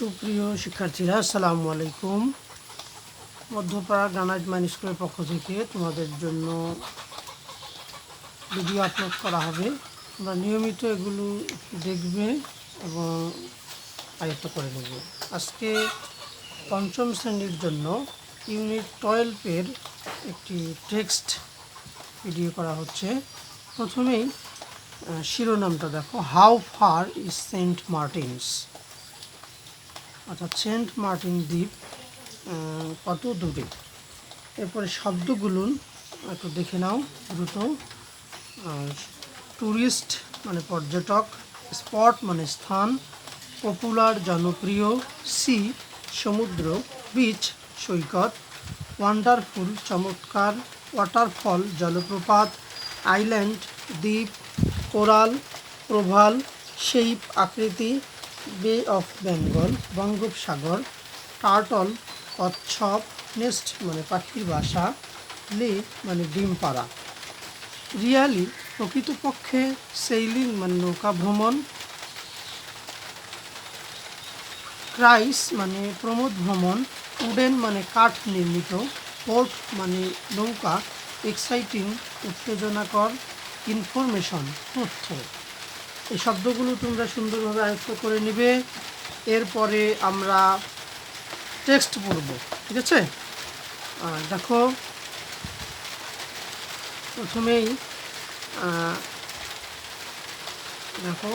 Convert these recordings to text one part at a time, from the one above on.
সুপ্রিয় শিক্ষার্থীরা, আসসালামু আলাইকুম। মধ্যপাড়া গ্রানাইট মাইন স্কুলের পক্ষ থেকে তোমাদের জন্য ভিডিও আপলোড করা হবে। তোমরা নিয়মিত এগুলো দেখবে এবং আয়ত্ত করে নেবে। আজকে পঞ্চম শ্রেণীর জন্য ইউনিট 12-এর একটি টেক্সট ভিডিও করা হচ্ছে। প্রথমেই শিরোনামটা দেখো, how far is Saint Martin's, অর্থাৎ সেন্ট মার্টিন দ্বীপ কত দূরে। এরপরে শব্দগুলো একটু দেখে নাও দ্রুত। ট্যুরিস্ট মানে পর্যটক, স্পট মানে স্থান, পপুলার জনপ্রিয়, সি সমুদ্র, বিচ সৈকত, ওয়ান্ডারফুল চমৎকার, ওয়াটারফল জলপ্রপাত, আইল্যান্ড দ্বীপ, কোরাল প্রবাল, শেপ আকৃতি, বে অফ বেঙ্গল বঙ্গোপসাগর, টার্টল কচ্ছপ, নেস্ট মানে পাখির বাসা, লে মানে ডিম পাড়া, রিয়ালি প্রকৃতপক্ষে, সেইলিং মানে নৌকা ভ্রমণ, ক্রাইস মানে প্রমোদ ভ্রমণ, উডেন মানে কাঠ নির্মিত, পোর্ট মানে নৌকা, এক্সাইটিং উত্তেজনাকর, ইনফরমেশন তথ্য। এই শব্দগুলো তোমরা সুন্দরভাবে আয়ত্ত করে নেবে। এরপরে আমরা টেক্সট পড়ব, ঠিক আছে? দেখো, প্রথমেই দেখো,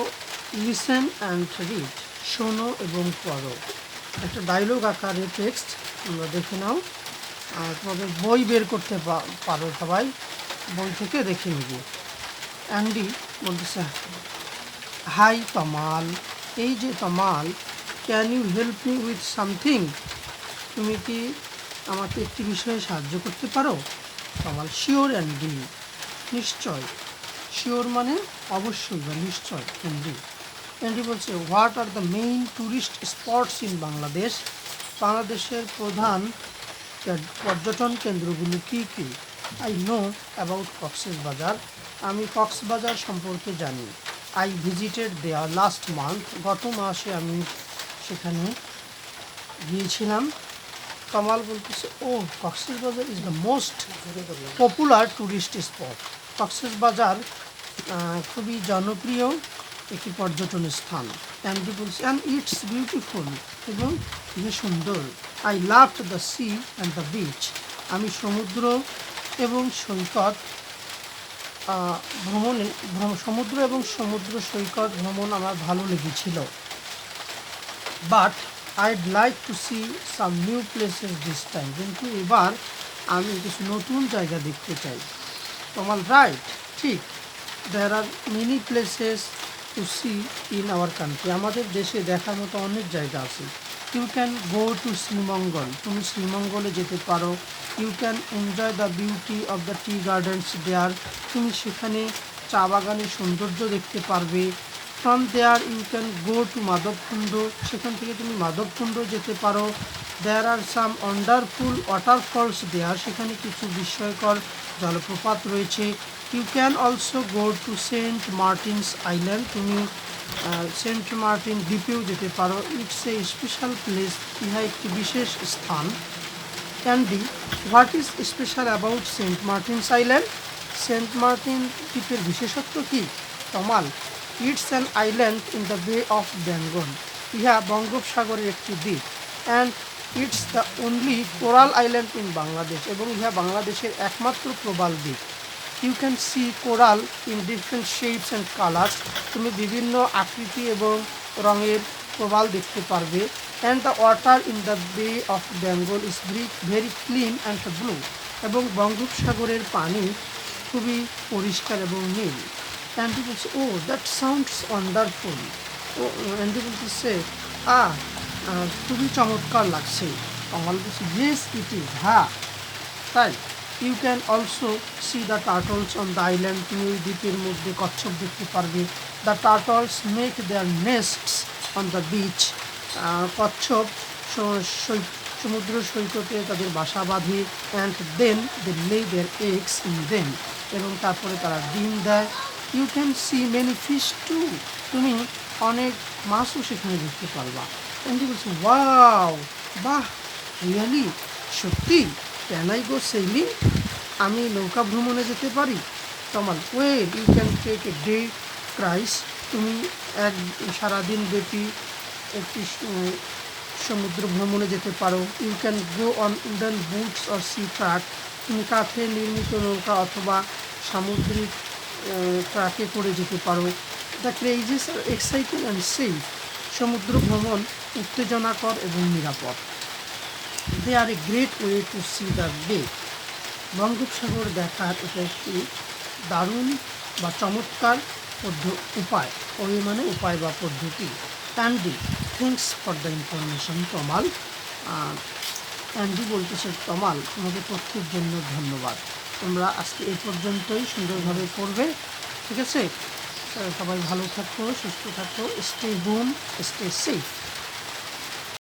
লিসেন অ্যান্ড রিড, শোনো এবং পড়ো। একটা ডায়লগ আকারে টেক্সট তোমরা দেখে নাও। তোমাদের বই বের করতে পারো, সবাই বই থেকে দেখে নিবে। অ্যান্ডি বলতেছে, হাই তমাল, এই যে Tamal, can you help me with something, তুমি কি আমাকে একটি বিষয়ে সাহায্য করতে পারো? তমাল, শিওর অ্যান্ডি, নিশ্চয়। শিওর মানে অবশ্যই বা নিশ্চয়। অ্যান্ডি বলছে, what are the main tourist spots in Bangladesh, বাংলাদেশের প্রধান পর্যটন কেন্দ্রগুলো কী কী? আই নো অ্যাবাউট কক্সবাজার, আমি কক্সবাজার সম্পর্কে জানি। I visited there last month, গত মাসে আমি সেখানে গিয়েছিলাম। কামাল বলতেছে, oh Cox's Bazar is the most popular tourist spot, Cox's Bazar খুবই জনপ্রিয় একটি পর্যটন স্থান। অ্যান্ডি বলছে, অ্যান্ড ইটস বিউটিফুল, এবং খুবই সুন্দর। I loved the sea and the beach, আমি সমুদ্র এবং সৈকত সমুদ্র এবং সমুদ্র সৈকত ভ্রমণ আমার ভালো লেগেছিল। But I'd like to see some new places this time, কিন্তু এবার আমি কিছু নতুন জায়গা দেখতে চাই। তোমার রাইট, ঠিক। There are many places to see in our country, আমাদের দেশে দেখার মতো অনেক জায়গা আছে। You can go to Sreemangal, তুমি শ্রীমঙ্গলে যেতে পারো। You can enjoy the beauty of the tea gardens there, তুমি সেখানে চা বাগানের সৌন্দর্য দেখতে পারবে। From there you can go to Madhabkunda, সেখান থেকে তুমি মাধবকুণ্ড যেতে পারো। দেয়ার আর সাম ওয়ান্ডারফুল ওয়াটারফলস দেয়ার, সেখানে কিছু বিস্ময়কর জলপ্রপাত রয়েছে। You can also go to Saint Martin's island, তুমি সেন্ট মার্টিন দ্বীপেও যেতে পারো। ইটস এ স্পেশাল প্লেস, ইহা একটি বিশেষ স্থান। Andy, what is special about Saint Martin's Island, Saint Martin দ্বীপের বিশেষত্ব কী? Tamal, it's an island in the Bay of Bengal, ইহা বঙ্গোপসাগরের একটি দ্বীপ। And it's the only coral island in Bangladesh, এবং ইহা বাংলাদেশের একমাত্র প্রবাল দ্বীপ। You can see coral in different shapes and colours, তুমি বিভিন্ন আকৃতি এবং রঙের প্রবাল দেখতে পারবে। And the water in the Bay of Bengal is very clean and blue, এবং বঙ্গোপসাগরের পানি খুবই পরিষ্কার এবং নীল। অ্যান্ডি বলছে, oh that sounds wonderful, oh Andy বলতেছে, খুবই চমৎকার লাগছে। কমল বলছে, ইয়েস ইট ইজ, হ্যাঁ তাই। You can also see the turtles on the island, তুমি ওই দ্বীপের মধ্যে কচ্ছপ দেখতে পারবে। The turtles make their nests on the beach, কচ্ছপ সমুদ্র সৈকতে তাদের বাসা বাঁধে। অ্যান্ড দেন দে লে দেয়ার এগস ইন দেম, এবং তারপরে তারা ডিম দেয়। You can see many fish too, তুমি অনেক মাছও সেখানে দেখতে পারবা। অ্যান্ডি বলছে ওয়াও, বাহ, রিয়ালি, সত্যি, ক্যান আই গো সেইলিং, আমি নৌকা ভ্রমণে যেতে পারি? Tamal well you can take a day cruise, তুমি এক সারাদিন ব্যাপী একটি সমুদ্র ভ্রমণে যেতে পারো। You can go on wooden boats or sea truck, তুমি কাঠে নির্মিত নৌকা অথবা সামুদ্রিক ট্রাকে করে যেতে পারো। The cruises are exciting and safe, সমুদ্র ভ্রমণ উত্তেজনাকর এবং নিরাপদ। They are a great way to see the bay, বঙ্গোপসাগর দেখার এটা একটি দারুণ বা চমৎকার উপায়। ওয়ে মানে উপায় বা পদ্ধতি। Andy thanks for the information Tamal, Andy বলতেছে তমাল তোমাকে তথ্যের জন্য ধন্যবাদ। তোমরা আজকে এই পর্যন্তই, সুন্দরভাবে পড়বে, ঠিক আছে? সবাই ভালো থাকো, সুস্থ থাকো, স্টে হোম, স্টে সেফ।